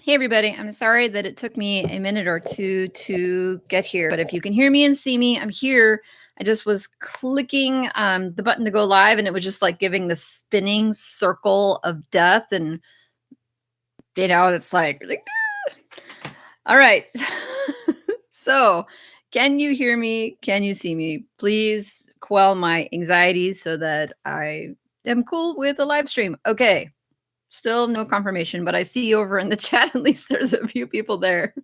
Hey everybody, I'm sorry that it took me a minute or two to get here, but if you can hear me and see me, I'm here. I just was clicking the button to go live and it was just like giving the spinning circle of death, and it's like all right. So can you hear me? Can you see me? Please quell my anxiety so that I am cool with the live stream. Okay. Still no confirmation, but I see you over in the chat. At least there's a few people there.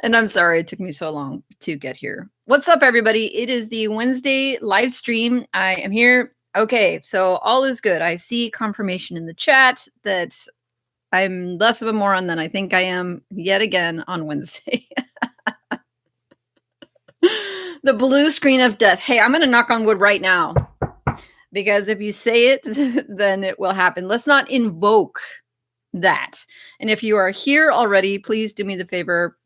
And I'm sorry it took me so long to get here. What's up, everybody? It is the Wednesday live stream. I am here. Okay, so all is good. I see confirmation in the chat that I'm less of a moron than I think I am yet again on Wednesday. The blue screen of death. Hey, I'm going to knock on wood right now, because if you say it, then it will happen. Let's not invoke that. And if you are here already, please do me the favor,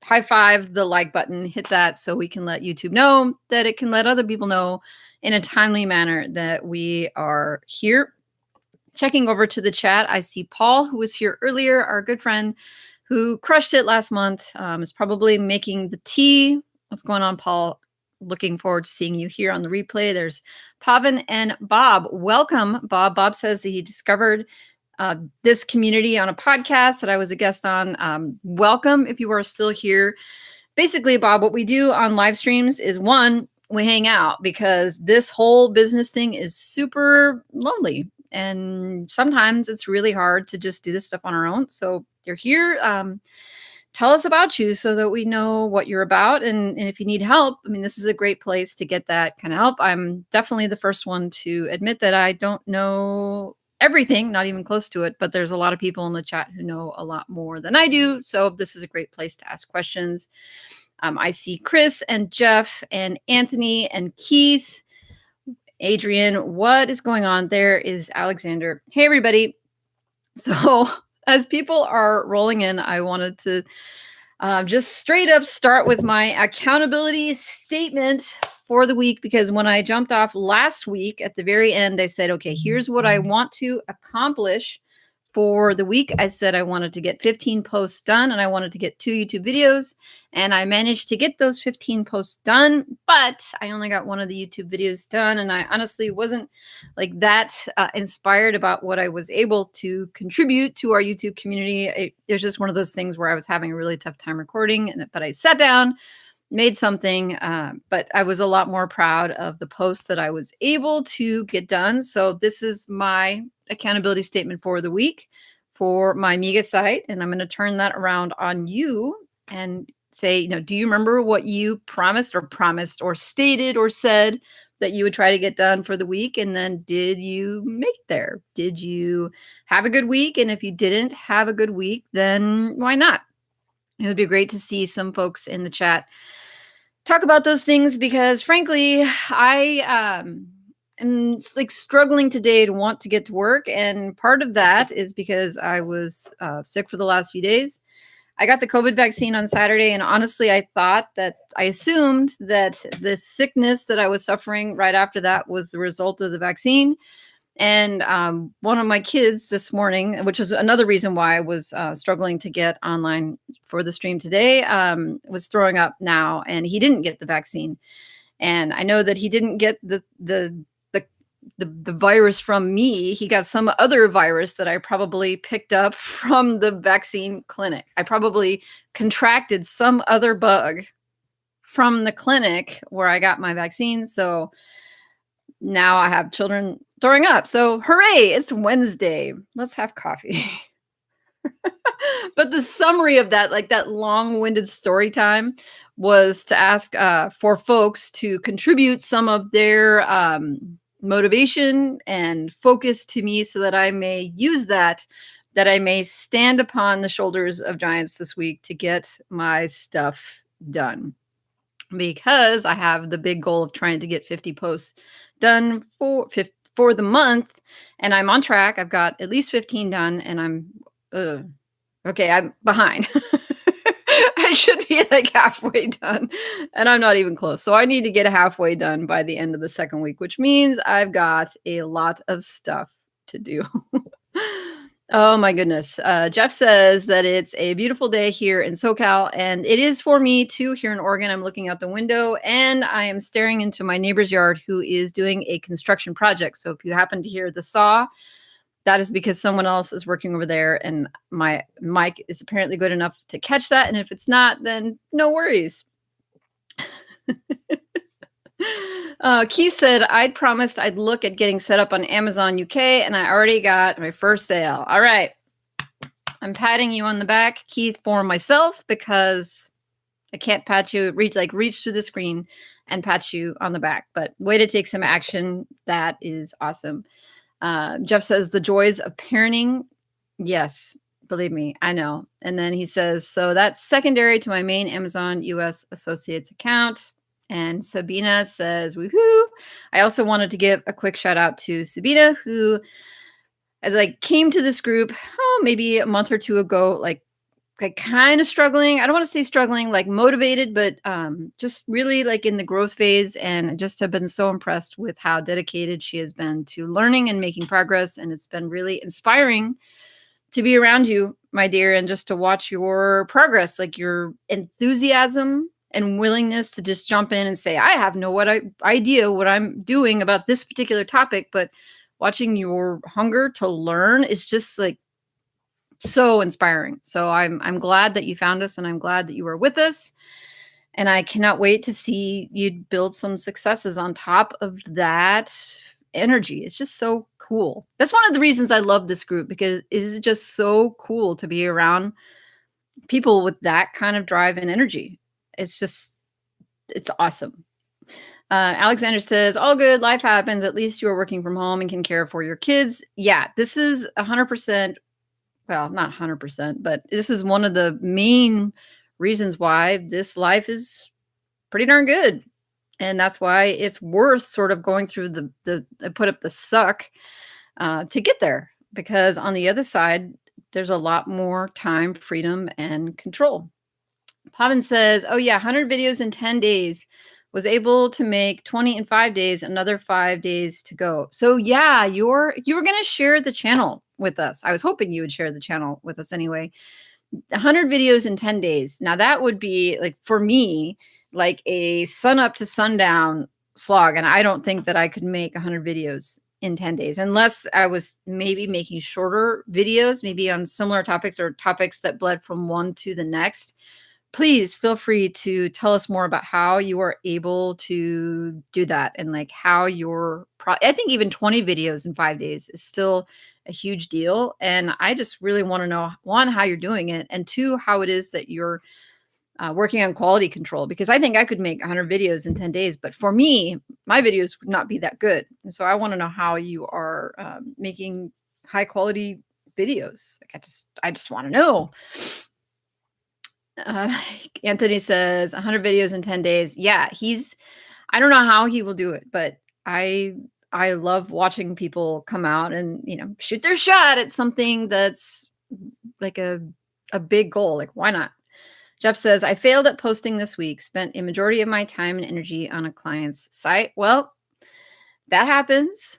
high five the like button, hit that so we can let YouTube know that it can let other people know in a timely manner that we are here. Checking over to the chat, I see Paul, who was here earlier, our good friend who crushed it last month, is probably making the tea. What's going on, Paul? Looking forward to seeing you here on the replay. There's Pavan and Bob. Welcome, Bob. Bob says that he discovered this community on a podcast that I was a guest on. Welcome if you are still here. Basically, Bob, what we do on live streams is, one, we hang out because this whole business thing is super lonely. And sometimes it's really hard to just do this stuff on our own. So you're here. Tell us about you so that we know what you're about. And if you need help, I mean, this is a great place to get that kind of help. I'm definitely the first one to admit that I don't know everything, not even close to it, but there's a lot of people in the chat who know a lot more than I do. So this is a great place to ask questions. I see Chris and Jeff and Anthony and Keith. Adrian, what is going on? There is Alexander. Hey, everybody. So as people are rolling in, I wanted to just straight up start with my accountability statement for the week, because when I jumped off last week at the very end, I said, okay, here's what I want to accomplish for the week. I said I wanted to get 15 posts done and I wanted to get 2 YouTube videos, and I managed to get those 15 posts done, but I only got one of the YouTube videos done, and I honestly wasn't like that inspired about what I was able to contribute to our YouTube community. It was just one of those things where I was having a really tough time recording, but I sat down, made something, but I was a lot more proud of the posts that I was able to get done. So this is my accountability statement for the week for my MIGA site. And I'm going to turn that around on you and say, do you remember what you promised or stated or said that you would try to get done for the week? And then did you make it there? Did you have a good week? And if you didn't have a good week, then why not? It would be great to see some folks in the chat talk about those things, because frankly, I am like struggling today to want to get to work. And part of that is because I was sick for the last few days. I got the COVID vaccine on Saturday, and honestly, I assumed that the sickness that I was suffering right after that was the result of the vaccine. And one of my kids this morning, which is another reason why I was struggling to get online for the stream today, was throwing up now, and he didn't get the vaccine. And I know that he didn't get the virus from me. He got some other virus that I probably picked up from the vaccine clinic. I probably contracted some other bug from the clinic where I got my vaccine. So now I have children throwing up. So hooray, it's Wednesday. Let's have coffee. But the summary of that, like that long-winded story time, was to ask for folks to contribute some of their motivation and focus to me so that I may use that I may stand upon the shoulders of giants this week to get my stuff done. Because I have the big goal of trying to get 50 posts done for the month, and I'm on track. I've got at least 15 done, and I'm behind. I should be like halfway done, and I'm not even close. So I need to get halfway done by the end of the second week, which means I've got a lot of stuff to do. Oh my goodness. Jeff says that it's a beautiful day here in SoCal, and it is for me too here in Oregon. I'm looking out the window and I am staring into my neighbor's yard who is doing a construction project. So if you happen to hear the saw, that is because someone else is working over there, and my mic is apparently good enough to catch that. And if it's not, then no worries. Keith said, I'd promised I'd look at getting set up on Amazon UK, and I already got my first sale. All right. I'm patting you on the back, Keith, for myself, because I can't pat you, reach through the screen and pat you on the back. But way to take some action. That is awesome. Jeff says, the joys of parenting. Yes, believe me, I know. And then he says, so that's secondary to my main Amazon US Associates account. And Sabina says, woohoo. I also wanted to give a quick shout out to Sabina, who as I came to this group, maybe a month or two ago, like kind of struggling. I don't want to say struggling, like motivated, but just really like in the growth phase. And I just have been so impressed with how dedicated she has been to learning and making progress. And it's been really inspiring to be around you, my dear, and just to watch your progress, like your enthusiasm and willingness to just jump in and say, I have no idea what I'm doing about this particular topic, but watching your hunger to learn is just like so inspiring. So I'm glad that you found us, and I'm glad that you are with us. And I cannot wait to see you build some successes on top of that energy. It's just so cool. That's one of the reasons I love this group, because it is just so cool to be around people with that kind of drive and energy. It's awesome. Alexander says, all good, life happens. At least you are working from home and can care for your kids. Yeah, this is 100%. Well, not 100%, but this is one of the main reasons why this life is pretty darn good. And that's why it's worth sort of going through the put up the suck to get there, because on the other side, there's a lot more time, freedom, and control. Pavan says, oh yeah, 100 videos in 10 days. Was able to make 20 in 5 days, another 5 days to go. So yeah, you were going to share the channel with us. I was hoping you would share the channel with us anyway. 100 videos in 10 days. Now that would be like, for me, like a sun up to sundown slog. And I don't think that I could make 100 videos in 10 days, unless I was maybe making shorter videos, maybe on similar topics or topics that bled from one to the next. Please feel free to tell us more about how you are able to do that, and like how I think even 20 videos in 5 days is still a huge deal. And I just really want to know, one, how you're doing it, and two, how it is that you're working on quality control, because I think I could make 100 videos in 10 days, but for me, my videos would not be that good. And so I want to know how you are making high quality videos. Like I just want to know. Anthony says 100 videos in 10 days. Yeah, I don't know how he will do it, but I love watching people come out and, shoot their shot at something that's like a big goal. Like, why not? Jeff says, I failed at posting this week, spent a majority of my time and energy on a client's site. Well, that happens.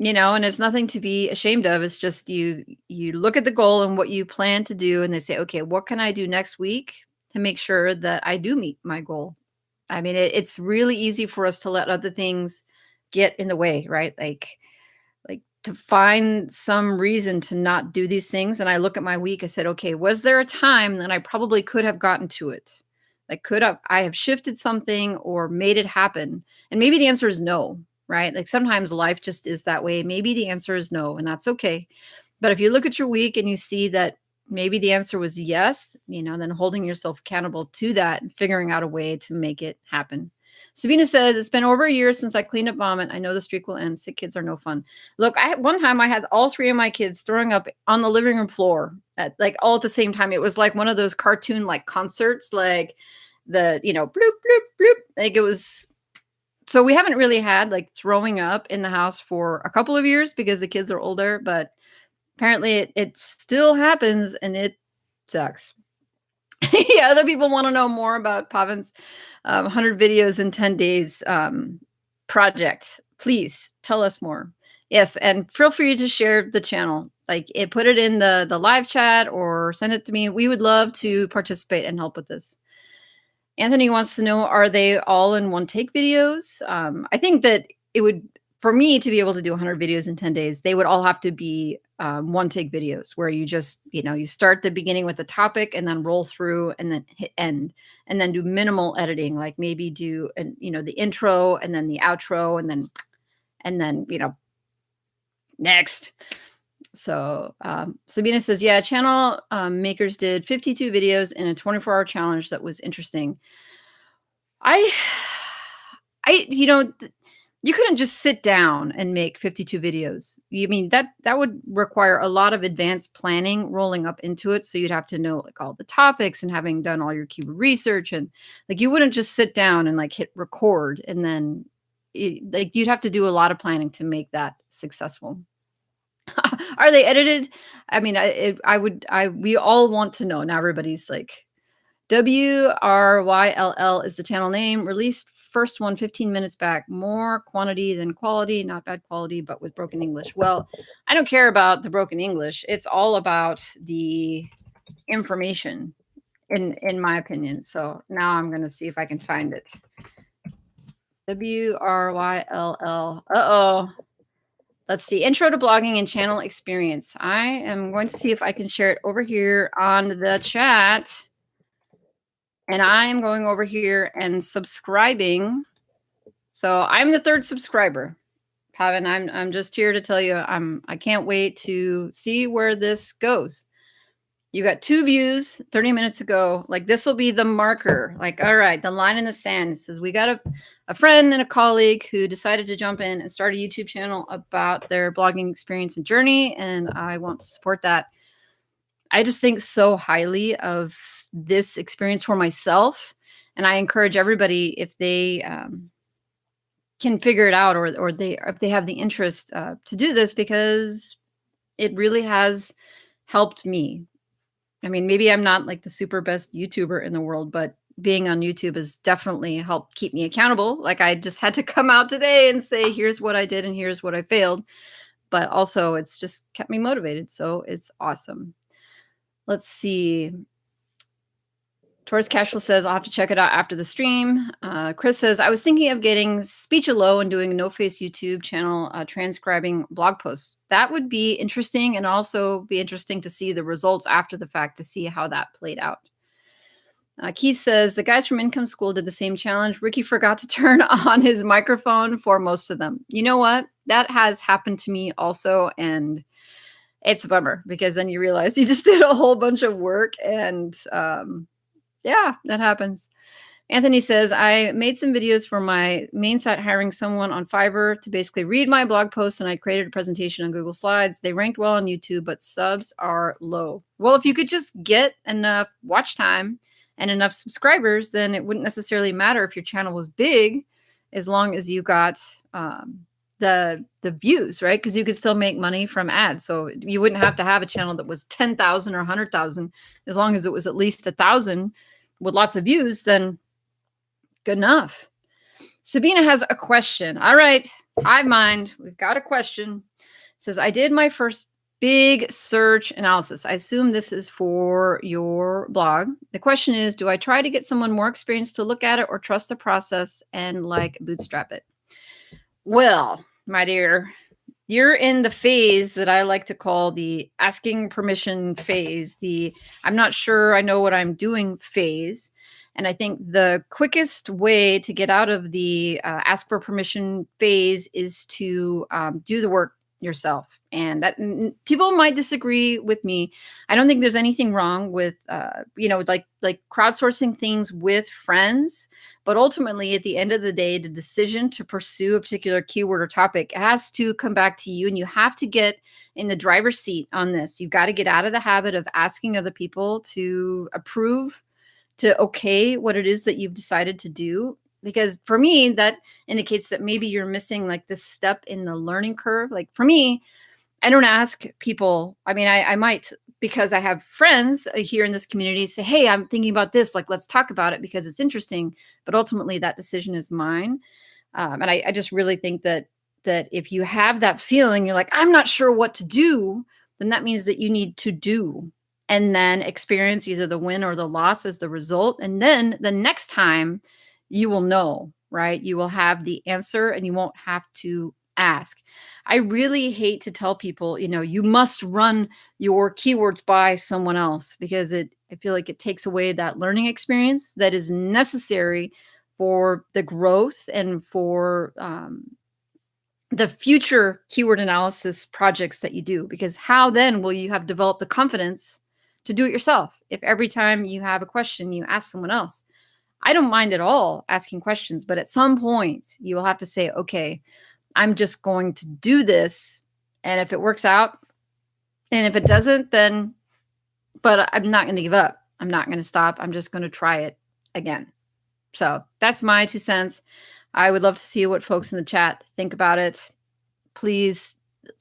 And it's nothing to be ashamed of. It's just you look at the goal and what you plan to do, and they say, okay, what can I do next week to make sure that I do meet my goal? I mean, it's really easy for us to let other things get in the way, right? Like to find some reason to not do these things. And I look at my week, I said, okay, was there a time that I probably could have gotten to it? Like, I have shifted something or made it happen? And maybe the answer is no. Right? Like sometimes life just is that way. Maybe the answer is no, and that's okay. But if you look at your week and you see that maybe the answer was yes, then holding yourself accountable to that and figuring out a way to make it happen. Sabina says, it's been over a year since I cleaned up vomit. I know the streak will end. Sick kids are no fun. Look, one time I had all 3 of my kids throwing up on the living room floor all at the same time. It was like one of those cartoon like concerts, like the, bloop, bloop, bloop. Like it was. So we haven't really had like throwing up in the house for a couple of years because the kids are older, but apparently it still happens and it sucks. Yeah, other people want to know more about Pavan's 100 videos in 10 days project. Please tell us more. Yes, and feel free to share the channel. Like put it in the live chat or send it to me. We would love to participate and help with this. Anthony wants to know, are they all in one take videos? I think that it would, for me to be able to do 100 videos in 10 days, they would all have to be one take videos where you just, you start the beginning with the topic and then roll through and then hit end and then do minimal editing, like maybe do, the intro and then the outro and then, next. So Sabina says, yeah, channel makers did 52 videos in a 24-hour challenge that was interesting. I, you couldn't just sit down and make 52 videos. You mean that would require a lot of advanced planning rolling up into it. So you'd have to know like all the topics and having done all your keyword research, and like you wouldn't just sit down and like hit record and then you'd have to do a lot of planning to make that successful. Are they edited? I mean, we all want to know. Now everybody's like, WRYLL is the channel name. Released first one 15 minutes back. More quantity than quality. Not bad quality, but with broken English. Well, I don't care about the broken English. It's all about the information, in my opinion. So now I'm going to see if I can find it. WRYLL. Uh-oh. Let's see. Intro to blogging and channel experience. I am going to see if I can share it over here on the chat. And I'm going over here and subscribing. So I'm the third subscriber. Pavan, I'm just here to tell you I can't wait to see where this goes. You got 2 views 30 minutes ago. Like this will be the marker. Like, all right, the line in the sand says we got a friend and a colleague who decided to jump in and start a YouTube channel about their blogging experience and journey. And I want to support that. I just think so highly of this experience for myself. And I encourage everybody, if they can figure it out or if they have the interest to do this, because it really has helped me. I mean, maybe I'm not like the super best YouTuber in the world, but being on YouTube has definitely helped keep me accountable. Like I just had to come out today and say, here's what I did and here's what I failed. But also it's just kept me motivated. So it's awesome. Let's see. Taurus Cashflow says, I'll have to check it out after the stream. Chris says, I was thinking of getting Speech-a-Lo and doing a no-face YouTube channel transcribing blog posts. That would be interesting, and also be interesting to see the results after the fact to see how that played out. Keith says, the guys from Income School did the same challenge. Ricky forgot to turn on his microphone for most of them. You know what? That has happened to me also, and it's a bummer because then you realize you just did a whole bunch of work and yeah, that happens. Anthony says, I made some videos for my main site hiring someone on Fiverr to basically read my blog posts, and I created a presentation on Google Slides. They ranked well on YouTube, but subs are low. Well, if you could just get enough watch time and enough subscribers, then it wouldn't necessarily matter if your channel was big, as long as you got the views, right? Because you could still make money from ads. So you wouldn't have to have a channel that was 10,000 or 100,000. As long as it was at least 1,000 with lots of views, then good enough. Sabina has a question. All right, hive mind. We've got a question. It says, I did my first big search analysis. I assume this is for your blog. The question is, do I try to get someone more experienced to look at it or trust the process and like bootstrap it? Well, my dear, you're in the phase that I like to call the asking permission phase, the I'm not sure I know what I'm doing phase. And I think the quickest way to get out of the ask for permission phase is to do the work yourself. And that people might disagree with me. I don't think there's anything wrong with, like crowdsourcing things with friends. But ultimately, at the end of the day, the decision to pursue a particular keyword or topic has to come back to you, and you have to get in the driver's seat on this. You've got to get out of the habit of asking other people to approve, to okay what it is that you've decided to do. Because for me, that indicates that maybe you're missing like this step in the learning curve. Like for me, I don't ask people. I mean, I might, because I have friends here in this community, say, hey, I'm thinking about this. Like, let's talk about it because it's interesting. But ultimately, that decision is mine. And I just really think that if you have that feeling, you're like, I'm not sure what to do, then that means that you need to do and then experience either the win or the loss as the result. And then the next time you will know, right? You will have the answer and you won't have to ask. I really hate to tell people, you must run your keywords by someone else because I feel like it takes away that learning experience that is necessary for the growth and for the future keyword analysis projects that you do. Because how then will you have developed the confidence to do it yourself if every time you have a question, you ask someone else? I don't mind at all asking questions, but at some point you will have to say, okay, I'm just going to do this. And if it works out, and if it doesn't, then, but I'm not going to give up. I'm not going to stop. I'm just going to try it again. So that's my 2 cents. I would love to see what folks in the chat think about it. Please,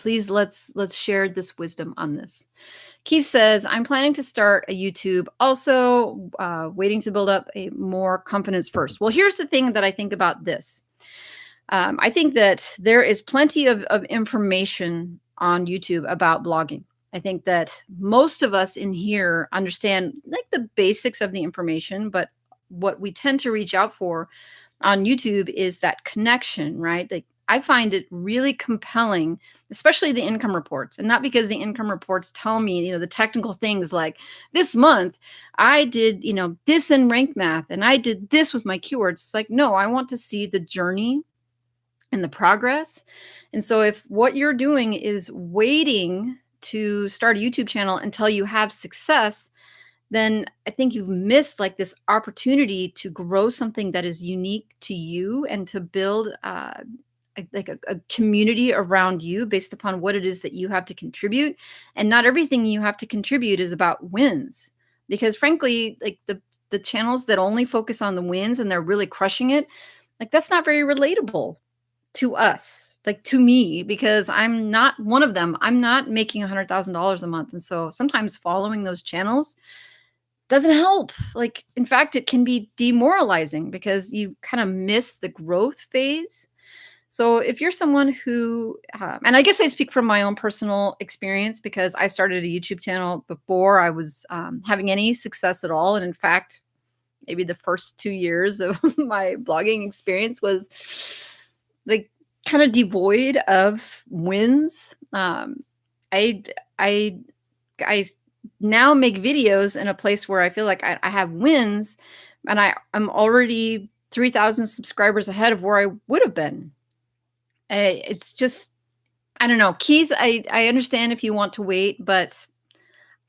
let's share this wisdom on this. Keith says, I'm planning to start a YouTube, also waiting to build up a more confidence first. Well, here's the thing that I think about this. I think that there is plenty of information on YouTube about blogging. I think that most of us in here understand like the basics of the information, but what we tend to reach out for on YouTube is that connection, right? Like I find it really compelling, especially the income reports. And not because the income reports tell me, the technical things like this month I did, this in ranked math and I did this with my keywords. It's like, no, I want to see the journey and the progress. And so if what you're doing is waiting to start a YouTube channel until you have success, then I think you've missed like this opportunity to grow something that is unique to you and to build a community around you based upon what it is that you have to contribute. And not everything you have to contribute is about wins, because frankly, like the channels that only focus on the wins and they're really crushing it, like that's not very relatable to us, like to me, because I'm not one of them. I'm not making $100,000 a month. And so sometimes following those channels doesn't help. Like, in fact, it can be demoralizing because you kind of miss the growth phase. So if you're someone who, and I guess I speak from my own personal experience because I started a YouTube channel before I was having any success at all. And in fact, maybe the first 2 years of my blogging experience was like kind of devoid of wins. I now make videos in a place where I feel like I have wins, and I'm already 3,000 subscribers ahead of where I would have been. It's just, I don't know, Keith, I understand if you want to wait, but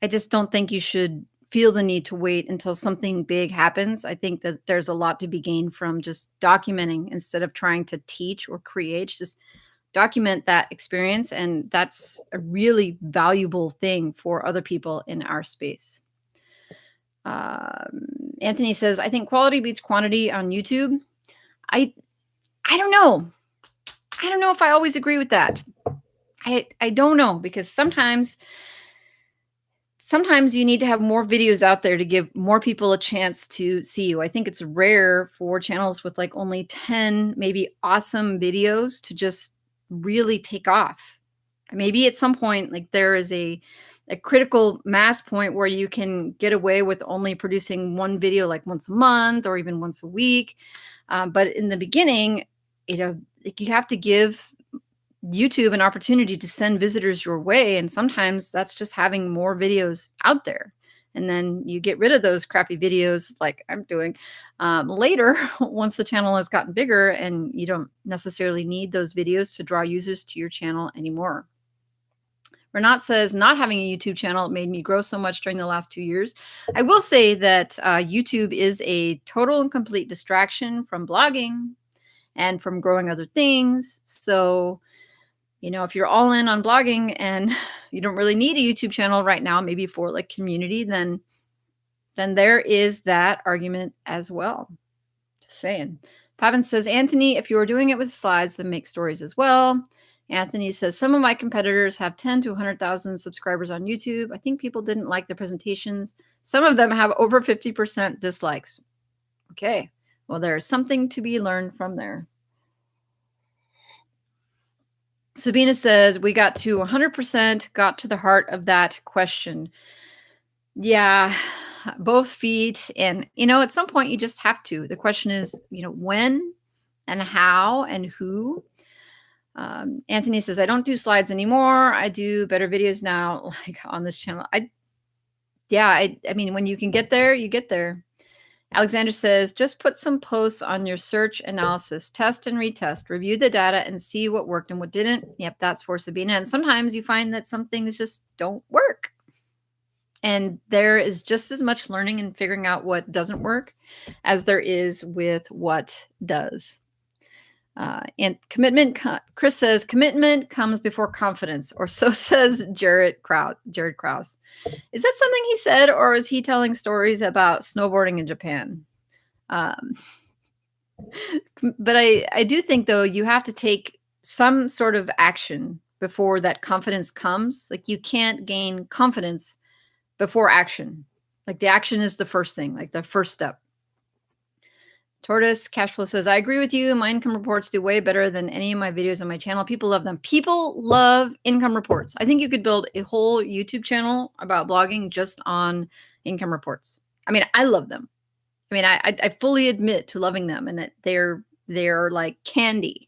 I just don't think you should feel the need to wait until something big happens. I think that there's a lot to be gained from just documenting instead of trying to teach or create. Just document that experience, and that's a really valuable thing for other people in our space. Anthony says, I think quality beats quantity on YouTube. I don't know. I don't know if I always agree with that. I don't know, because sometimes you need to have more videos out there to give more people a chance to see you. I think it's rare for channels with like only 10 maybe awesome videos to just really take off. Maybe at some point, like there is a critical mass point where you can get away with only producing one video like once a month or even once a week. But in the beginning, like you have to give YouTube an opportunity to send visitors your way. And sometimes that's just having more videos out there. And then you get rid of those crappy videos like I'm doing later once the channel has gotten bigger and you don't necessarily need those videos to draw users to your channel anymore. Renat says, not having a YouTube channel made me grow so much during the last 2 years. I will say that YouTube is a total and complete distraction from blogging and from growing other things. So, if you're all in on blogging and you don't really need a YouTube channel right now, maybe for like community, then there is that argument as well. Just saying. Pavan says, Anthony, if you are doing it with slides, then make stories as well. Anthony says, some of my competitors have 10 to 100,000 subscribers on YouTube. I think people didn't like the presentations. Some of them have over 50% dislikes. Okay. Well, there's something to be learned from there. Sabina says, we got to 100%, got to the heart of that question. Yeah, both feet. And, at some point you just have to. The question is, when and how and who. Anthony says, I don't do slides anymore. I do better videos now, like on this channel. I mean, when you can get there, you get there. Alexander says, just put some posts on your search analysis, test and retest, review the data and see what worked and what didn't. Yep, that's for Sabina. And sometimes you find that some things just don't work. And there is just as much learning and figuring out what doesn't work as there is with what does. And commitment, Chris says, commitment comes before confidence, or so says Jared Krause. Is that something he said, or is he telling stories about snowboarding in Japan? But I do think, though, you have to take some sort of action before that confidence comes. Like, you can't gain confidence before action. Like, the action is the first thing, like the first step. Tortoise Cashflow says, I agree with you. My income reports do way better than any of my videos on my channel. People love them. People love income reports. I think you could build a whole YouTube channel about blogging just on income reports. I mean, I love them. I mean, I fully admit to loving them, and that they're like candy.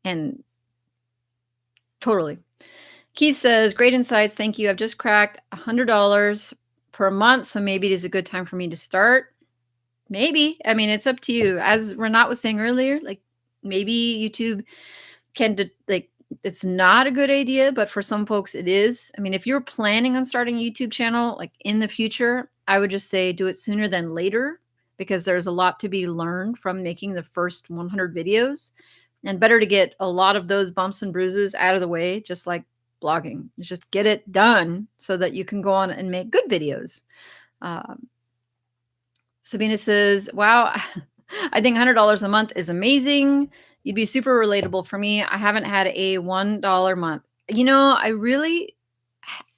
And totally. Keith says, great insights. Thank you. I've just cracked $100 per month. So maybe it is a good time for me to start. Maybe. I mean, it's up to you. As Renat was saying earlier, like, maybe YouTube can it's not a good idea, but for some folks it is. I mean, if you're planning on starting a YouTube channel, like in the future, I would just say do it sooner than later, because there's a lot to be learned from making the first 100 videos, and better to get a lot of those bumps and bruises out of the way, just like blogging. Just get it done so that you can go on and make good videos. Sabina says, wow, I think $100 a month is amazing. You'd be super relatable for me. I haven't had a $1 month.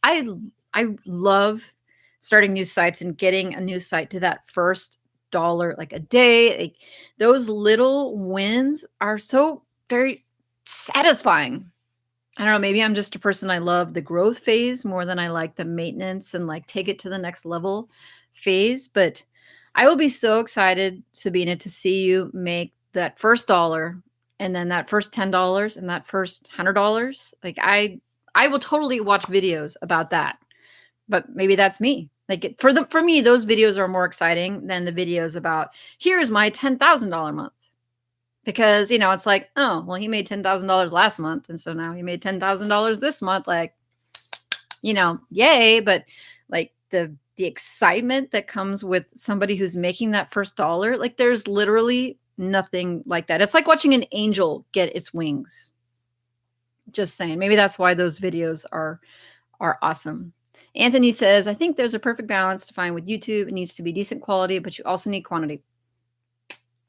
I love starting new sites and getting a new site to that first dollar, like a day. Like, those little wins are so very satisfying. I don't know, maybe I'm just a person, I love the growth phase more than I like the maintenance and like take it to the next level phase. But I will be so excited, Sabina, to see you make that first dollar, and then that first $10 and that first $100. Like, I will totally watch videos about that. But maybe that's me. Like, for me, those videos are more exciting than the videos about, here's my $10,000 month. Because, it's like, oh, well, he made $10,000 last month, and so now he made $10,000 this month. Like, yay. But like the excitement that comes with somebody who's making that first dollar, like, there's literally nothing like that. It's like watching an angel get its wings. Just saying. Maybe that's why those videos are awesome. Anthony says, I think there's a perfect balance to find with YouTube. It needs to be decent quality, but you also need quantity.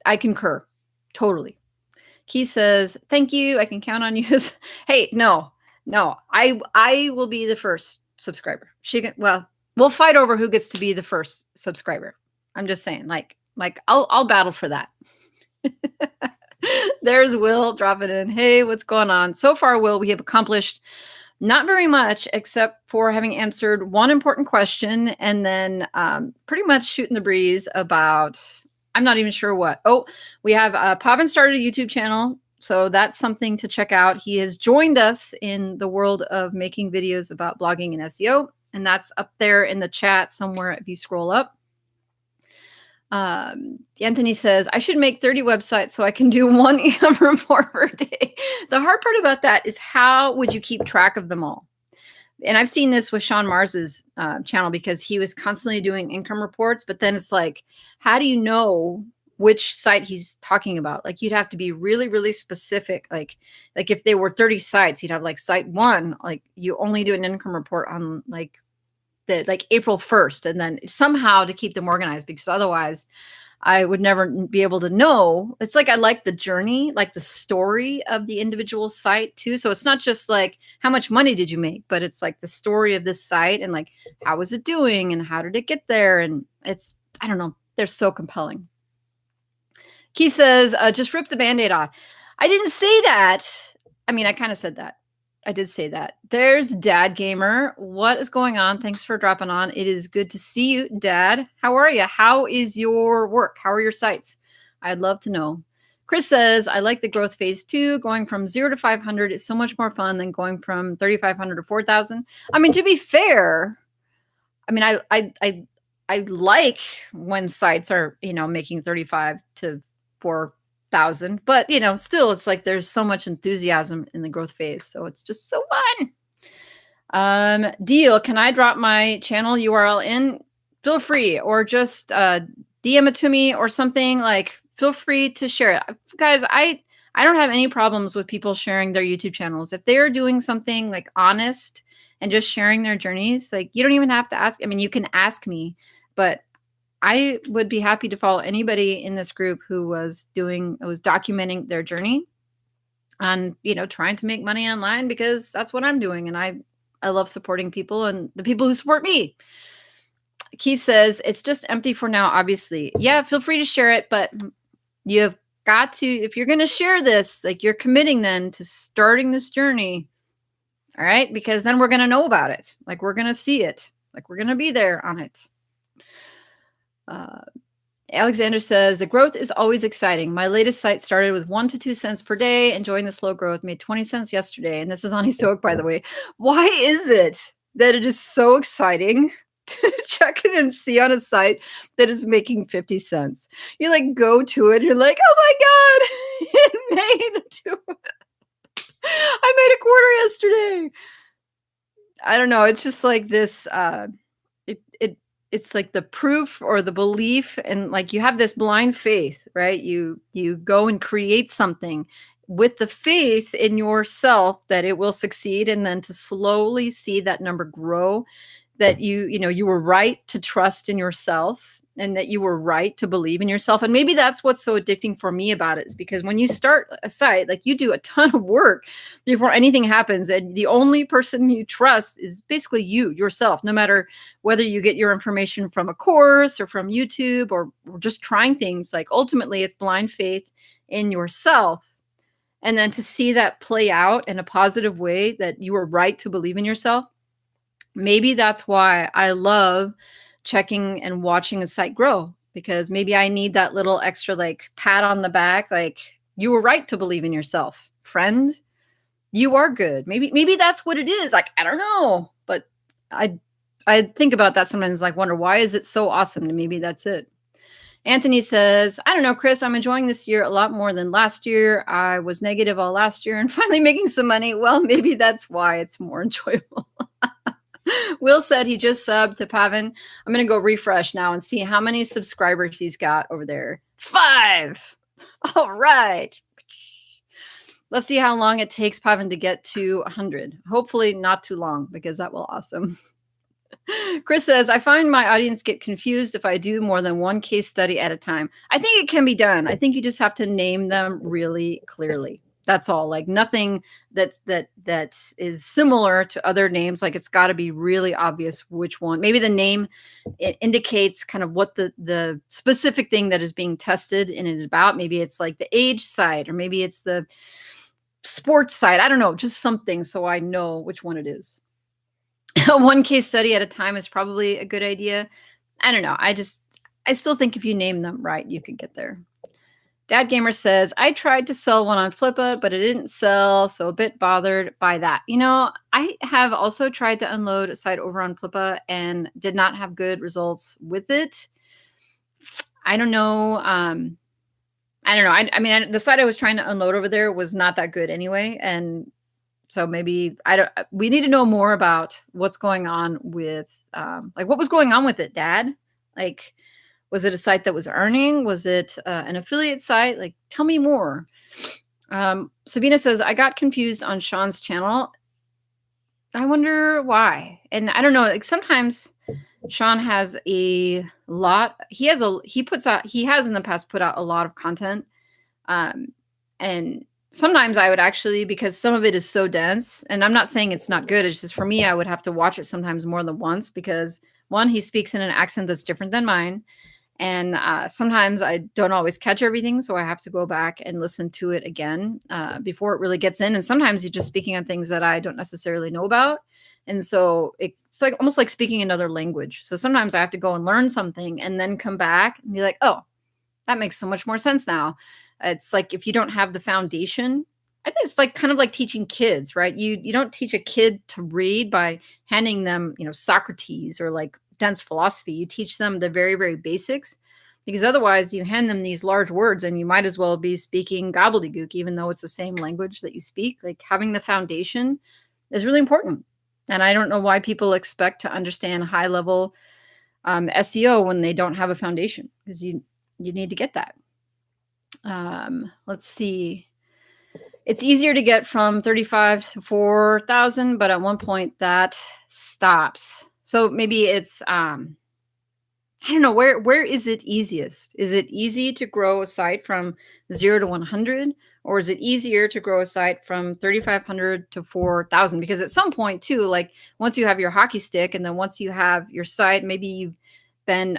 I concur. Totally. Keith says, thank you. I can count on you. Hey, no, I will be the first subscriber. We'll fight over who gets to be the first subscriber. I'm just saying, like I'll battle for that. There's Will dropping in. Hey, what's going on? So far, Will, we have accomplished not very much, except for having answered one important question, and then pretty much shooting the breeze about, I'm not even sure what. Oh, we have Pavan started a YouTube channel, so that's something to check out. He has joined us in the world of making videos about blogging and SEO, and that's up there in the chat somewhere if you scroll up. Anthony says, I should make 30 websites so I can do one income report per day. The hard part about that is, how would you keep track of them all? And I've seen this with Sean Mars's channel, because he was constantly doing income reports, but then it's like, how do you know which site he's talking about? Like, you'd have to be really, really specific. Like if there were 30 sites, he'd have like site 1, like you only do an income report on like April 1st, and then somehow to keep them organized, because otherwise I would never be able to know. It's like, I like the journey, like the story of the individual site too. So it's not just like, how much money did you make, but it's like the story of this site, and like, how was it doing and how did it get there? And it's, I don't know, they're so compelling. Keith says, just rip the Band-Aid off. I didn't say that. I mean, I kind of said that. I did say that. There's Dad Gamer. What is going on? Thanks for dropping on. It is good to see you, Dad. How are you? How is your work? How are your sites? I'd love to know. Chris says, I like the growth phase too. Going from 0 to 500 is so much more fun than going from 3,500 to 4,000. I mean, to be fair, I mean, I like when sites are, making 35 to 4,000, but still it's like there's so much enthusiasm in the growth phase. So it's just so fun. Deal. Can I drop my channel URL in? Feel free, or just DM it to me or something. Like, feel free to share it. Guys, I don't have any problems with people sharing their YouTube channels. If they're doing something like honest and just sharing their journeys, like, you don't even have to ask. I mean, you can ask me, but I would be happy to follow anybody in this group who was documenting their journey and, trying to make money online, because that's what I'm doing. And I love supporting people and the people who support me. Keith says, it's just empty for now, obviously. Yeah, feel free to share it, but you've got to, if you're going to share this, like, you're committing then to starting this journey. All right. Because then we're going to know about it. Like, we're going to see it. Like, we're going to be there on it. Alexander says, the growth is always exciting. My latest site started with 1 to 2 cents per day. Enjoying the slow growth. Made 20 cents yesterday. And this is on Estoic, by the way. Why is it that it is so exciting to check it and see on a site that is making 50 cents? You like go to it. You're like, oh my God, I made a quarter yesterday. I don't know. It's just like this, it's like the proof or the belief, and like you have this blind faith, right? You go and create something with the faith in yourself that it will succeed, and then to slowly see that number grow, that you were right to trust in yourself, and that you were right to believe in yourself. And maybe that's what's so addicting for me about it, is because when you start a site, like, you do a ton of work before anything happens. And the only person you trust is basically yourself, no matter whether you get your information from a course or from YouTube or just trying things. Like, ultimately, it's blind faith in yourself. And then to see that play out in a positive way, that you were right to believe in yourself. Maybe that's why I love checking and watching a site grow, because maybe I need that little extra, like, pat on the back. Like, you were right to believe in yourself, friend. You are good. Maybe that's what it is. Like, I don't know, but I think about that sometimes, like, wonder, why is it so awesome? And maybe that's it. Anthony says, I don't know, Chris, I'm enjoying this year a lot more than last year. I was negative all last year and finally making some money. Well, maybe that's why it's more enjoyable. Will said he just subbed to Pavan. I'm going to go refresh now and see how many subscribers he's got over there. 5. All right. Let's see how long it takes Pavan to get to 100. Hopefully not too long, because that will awesome. Chris says, I find my audience get confused if I do more than one case study at a time. I think it can be done. I think you just have to name them really clearly. That's all. Like, nothing that is similar to other names. Like, it's got to be really obvious which one. Maybe the name, it indicates kind of what the specific thing that is being tested in it about. Maybe it's like the age side, or maybe it's the sports side. I don't know, just something so I know which one it is. One case study at a time is probably a good idea. I don't know. I still think if you name them right, you could get there. Dad Gamer says, I tried to sell one on Flippa, but it didn't sell, so a bit bothered by that. I have also tried to unload a site over on Flippa and did not have good results with it. I don't know. I mean, the site I was trying to unload over there was not that good anyway. And so maybe we need to know more about what's going on with, like, what was going on with it, Dad? Like, was it a site that was earning? Was it an affiliate site? Like, tell me more. Sabina says, I got confused on Sean's channel. I wonder why. And I don't know, like, sometimes Sean has a lot. He has in the past put out a lot of content. And sometimes I would actually, because some of it is so dense, and I'm not saying it's not good. It's just, for me, I would have to watch it sometimes more than once, because one, he speaks in an accent that's different than mine. And sometimes I don't always catch everything, so I have to go back and listen to it again before it really gets in. And sometimes you're just speaking on things that I don't necessarily know about. And so it's like almost like speaking another language. So sometimes I have to go and learn something and then come back and be like, oh, that makes so much more sense now. It's like if you don't have the foundation, I think it's like kind of like teaching kids, right? You don't teach a kid to read by handing them, Socrates or like dense philosophy. You teach them the very, very basics because otherwise you hand them these large words and you might as well be speaking gobbledygook, even though it's the same language that you speak. Like having the foundation is really important. And I don't know why people expect to understand high level SEO when they don't have a foundation, because you need to get that. Let's see. It's easier to get from 35 to 4,000, but at one point that stops. So maybe it's I don't know, where is it easiest? Is it easy to grow a site from 0 to 100, or is it easier to grow a site from 3,500 to 4,000? Because at some point too, like once you have your hockey stick, and then once you have your site, maybe you've been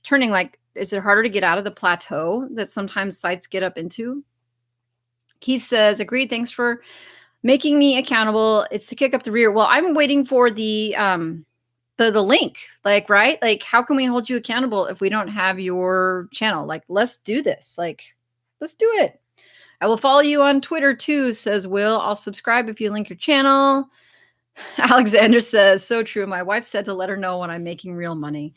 turning, like, is it harder to get out of the plateau that sometimes sites get up into? Keith says, agreed. Thanks for making me accountable. It's to kick up the rear. Well, I'm waiting for the link, like, right? Like, how can we hold you accountable if we don't have your channel? Like, let's do this. Like, let's do it. I will follow you on Twitter too, says Will. I'll subscribe if you link your channel. Alexander says, so true. My wife said to let her know when I'm making real money.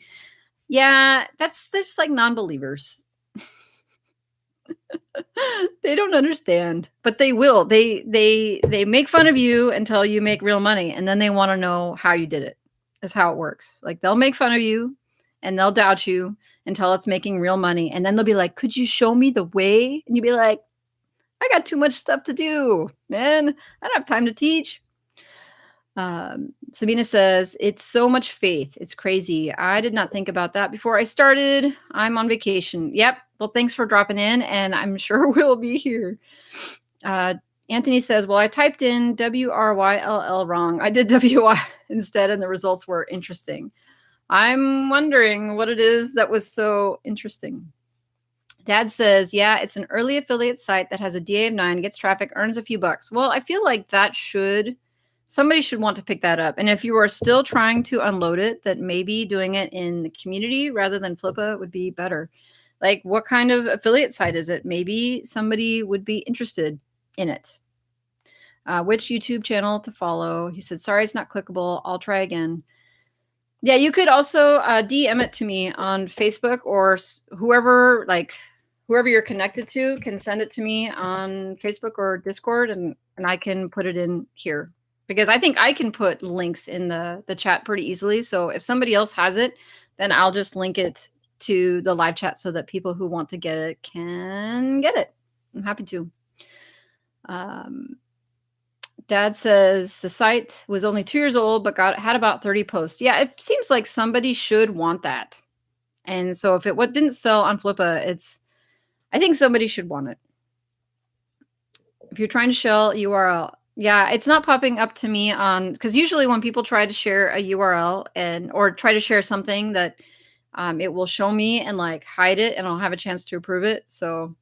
Yeah, that's just like non-believers. They don't understand, but they will. They make fun of you until you make real money, and then they want to know how you did it. That's how it works. Like, they'll make fun of you and they'll doubt you until it's making real money, and then they'll be like, could you show me the way? And you'll be like, I got too much stuff to do, man. I don't have time to teach. Sabina says, it's so much faith. It's crazy. I did not think about that before I started. I'm on vacation. Yep. Well, thanks for dropping in, and I'm sure we'll be here. Anthony says, well, I typed in WRYLL wrong. I did WY instead, and the results were interesting. I'm wondering what it is that was so interesting. Dad says, yeah, it's an early affiliate site that has a DA of 9, gets traffic, earns a few bucks. Well, I feel like somebody should want to pick that up. And if you are still trying to unload it, that maybe doing it in the community rather than Flippa would be better. Like, what kind of affiliate site is it? Maybe somebody would be interested in it. Which YouTube channel to follow? He said, sorry, it's not clickable. I'll try again. Yeah, you could also DM it to me on Facebook, or whoever you're connected to can send it to me on Facebook or Discord, and I can put it in here, because I think I can put links in the chat pretty easily. So if somebody else has it, then I'll just link it to the live chat so that people who want to get it can get it. I'm happy to. Dad says the site was only 2 years old, but had about 30 posts. Yeah, it seems like somebody should want that. And so if it didn't sell on Flippa, I think somebody should want it. If you're trying to shell URL, yeah, it's not popping up to me because usually when people try to share a URL or try to share something, that it will show me and like hide it, and I'll have a chance to approve it. So,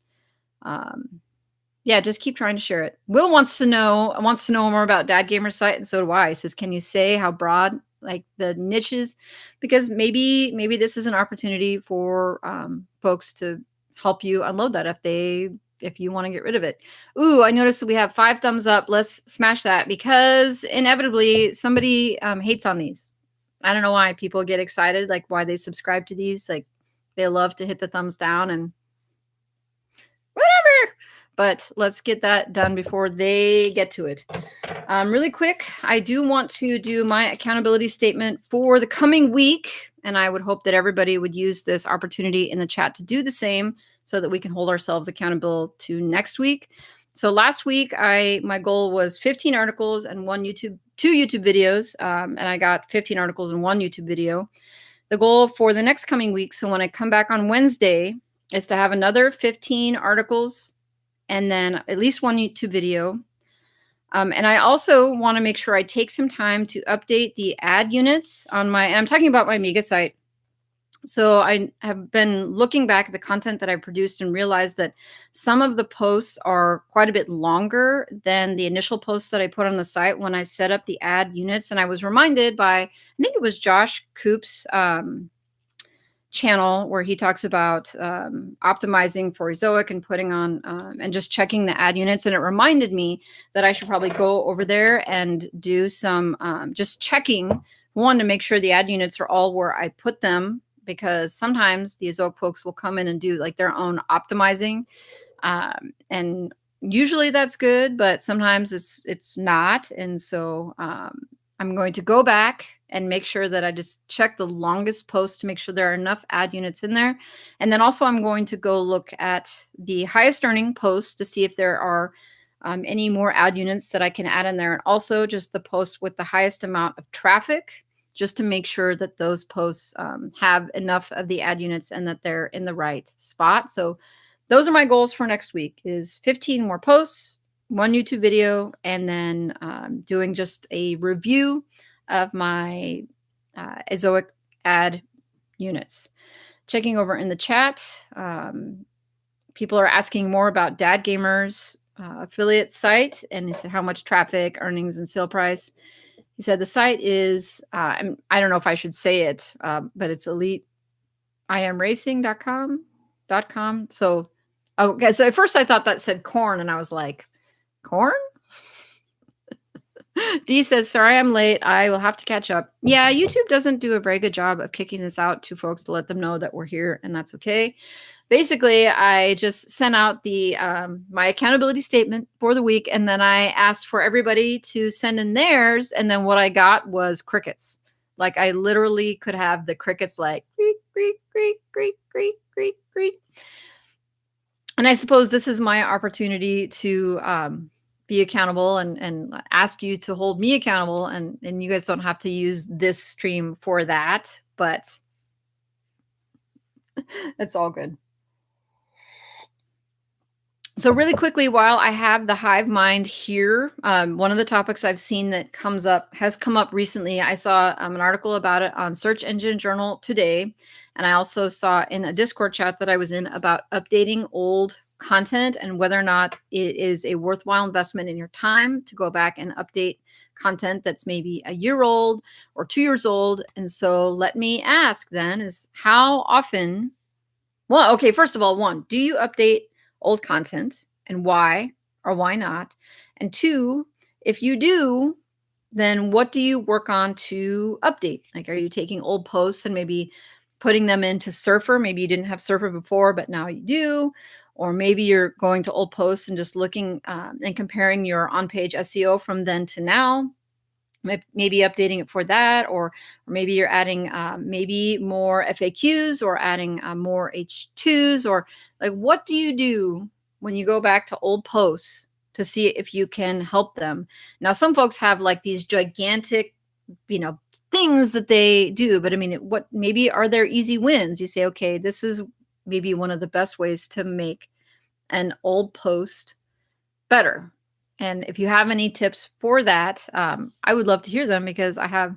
yeah, just keep trying to share it. Will wants to know more about Dad Gamer's site, and so do I. He says, can you say how broad, like, the niches? Because maybe this is an opportunity for folks to help you unload that if you want to get rid of it. Ooh, I noticed that we have 5 thumbs up. Let's smash that, because inevitably somebody hates on these. I don't know why people get excited, like why they subscribe to these. Like, they love to hit the thumbs down and whatever. But let's get that done before they get to it. Really quick, I do want to do my accountability statement for the coming week, and I would hope that everybody would use this opportunity in the chat to do the same, so that we can hold ourselves accountable to next week. So last week, my goal was 15 articles and 2 YouTube videos, and I got 15 articles and 1 YouTube video. The goal for the next coming week, so when I come back on Wednesday, is to have another 15 articles and then at least 1 YouTube video. And I also want to make sure I take some time to update the ad units and I'm talking about my MIGA site. So I have been looking back at the content that I produced and realized that some of the posts are quite a bit longer than the initial posts that I put on the site when I set up the ad units. And I was reminded by, I think it was Josh Coop's channel where he talks about optimizing for Ezoic and putting on and just checking the ad units. And it reminded me that I should probably go over there and do some just checking, one, to make sure the ad units are all where I put them, because sometimes the Ezoic folks will come in and do like their own optimizing. And usually that's good, but sometimes it's not. And so I'm going to go back and make sure that I just check the longest post to make sure there are enough ad units in there. And then also I'm going to go look at the highest earning posts to see if there are any more ad units that I can add in there. And also just the posts with the highest amount of traffic, just to make sure that those posts have enough of the ad units and that they're in the right spot. So those are my goals for next week: is 15 more posts, one YouTube video, and then doing just a review of my Ezoic ad units. Checking over in the chat, people are asking more about Dad Gamer's affiliate site, and he said how much traffic, earnings, and sale price. He said the site is, I don't know if I should say it, but it's eliteimracing.com. So, okay, so at first I thought that said corn, and I was like, corn? D says, sorry, I'm late. I will have to catch up. Yeah, YouTube doesn't do a very good job of kicking this out to folks to let them know that we're here, and that's okay. Basically, I just sent out the my accountability statement for the week, and then I asked for everybody to send in theirs, and then what I got was crickets. Like I literally could have the crickets like creak, creak, creak, creak, creak, creak, creak. And I suppose this is my opportunity to be accountable and ask you to hold me accountable, and you guys don't have to use this stream for that, but it's all good. So really quickly, while I have the hive mind here, one of the topics I've seen that has come up recently. I saw an article about it on Search Engine Journal today, and I also saw in a Discord chat that I was in about updating old content and whether or not it is a worthwhile investment in your time to go back and update content that's maybe a year old or 2 years old. And so let me ask then, is how often? Well, okay, first of all, one, do you update old content, and why or why not? And two, if you do, then what do you work on to update? Like, are you taking old posts and maybe putting them into Surfer? Maybe you didn't have Surfer before, but now you do. Or maybe you're going to old posts and just looking and comparing your on-page SEO from then to now. Maybe updating it for that, or maybe you're adding maybe more FAQs or adding more H2s, or like, what do you do when you go back to old posts to see if you can help them? Now, some folks have like these gigantic, things that they do, but I mean, what maybe are there easy wins? You say, okay, this is maybe one of the best ways to make an old post better. And if you have any tips for that, I would love to hear them, because I have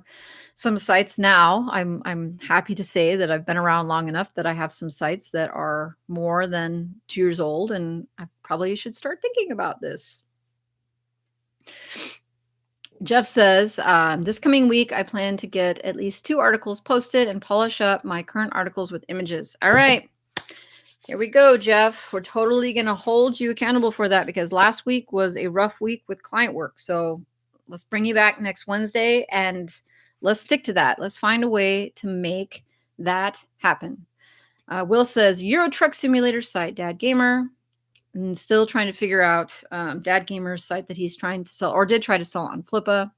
some sites now. I'm happy to say that I've been around long enough that I have some sites that are more than 2 years old, and I probably should start thinking about this. Jeff says, this coming week, I plan to get at least 2 articles posted and polish up my current articles with images. All right. Here we go, Jeff. We're totally going to hold you accountable for that, because last week was a rough week with client work. So let's bring you back next Wednesday and let's stick to that. Let's find a way to make that happen. Will says, Euro Truck Simulator site, Dad Gamer. And still trying to figure out Dad Gamer's site that he's trying to sell, or did try to sell on Flippa.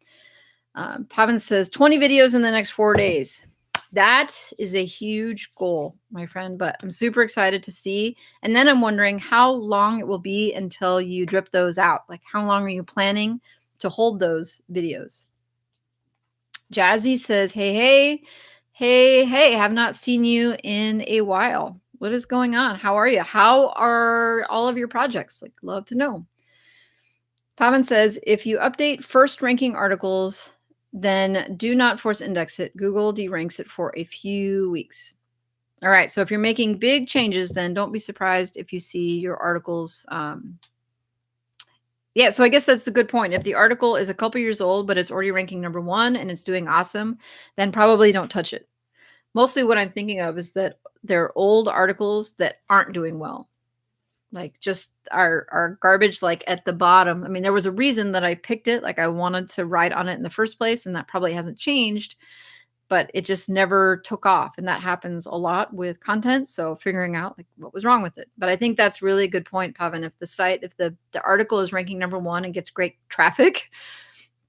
Pavan says 20 videos in the next 4 days. That is a huge goal, my friend, but I'm super excited to see. And then I'm wondering how long it will be until you drip those out. Like, how long are you planning to hold those videos? Jazzy says, hey, have not seen you in a while. What is going on? How are you? How are all of your projects? Like, love to know. Pavan says, if you update first ranking articles, then do not force index it. Google deranks it for a few weeks. All right. So if you're making big changes, then don't be surprised if you see your articles. Yeah. So I guess that's a good point. If the article is a couple years old, but it's already ranking #1 and it's doing awesome, then probably don't touch it. Mostly what I'm thinking of is that they're old articles that aren't doing well. Like just are garbage like at the bottom. I mean, there was a reason that I picked it. Like I wanted to write on it in the first place, and that probably hasn't changed, but it just never took off. And that happens a lot with content. So figuring out like what was wrong with it. But I think that's really a good point, Pavan. If the site, if the article is ranking #1 and gets great traffic,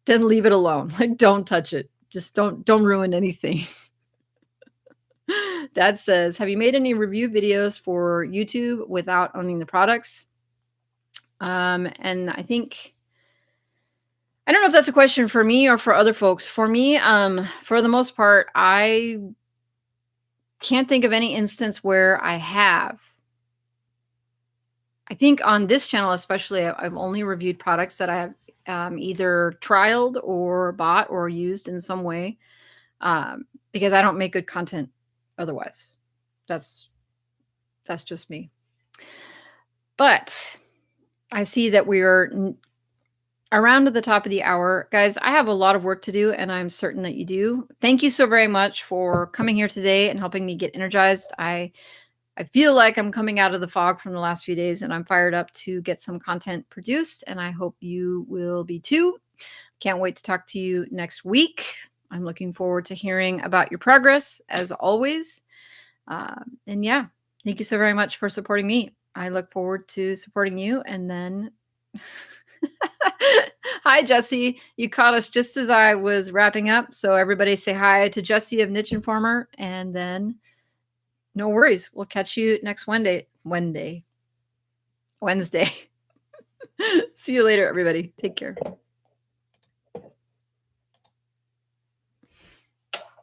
then leave it alone. Like don't touch it. Just don't ruin anything. Dad says, have you made any review videos for YouTube without owning the products? And I think, I don't know if that's a question for me or for other folks. For me, for the most part, I can't think of any instance where I have. I think on this channel, especially, I've only reviewed products that I have either trialed or bought or used in some way, because I don't make good content otherwise. That's just me. But I see that we're around to the top of the hour. Guys, I have a lot of work to do, and I'm certain that you do. Thank you so very much for coming here today and helping me get energized. I feel like I'm coming out of the fog from the last few days, and I'm fired up to get some content produced, and I hope you will be too. Can't wait to talk to you next week. I'm looking forward to hearing about your progress, as always. And yeah, thank you so very much for supporting me. I look forward to supporting you. And then, hi, Jesse. You caught us just as I was wrapping up. So everybody say hi to Jesse of Niche Informer. And then no worries. We'll catch you next Wednesday. See you later, everybody. Take care.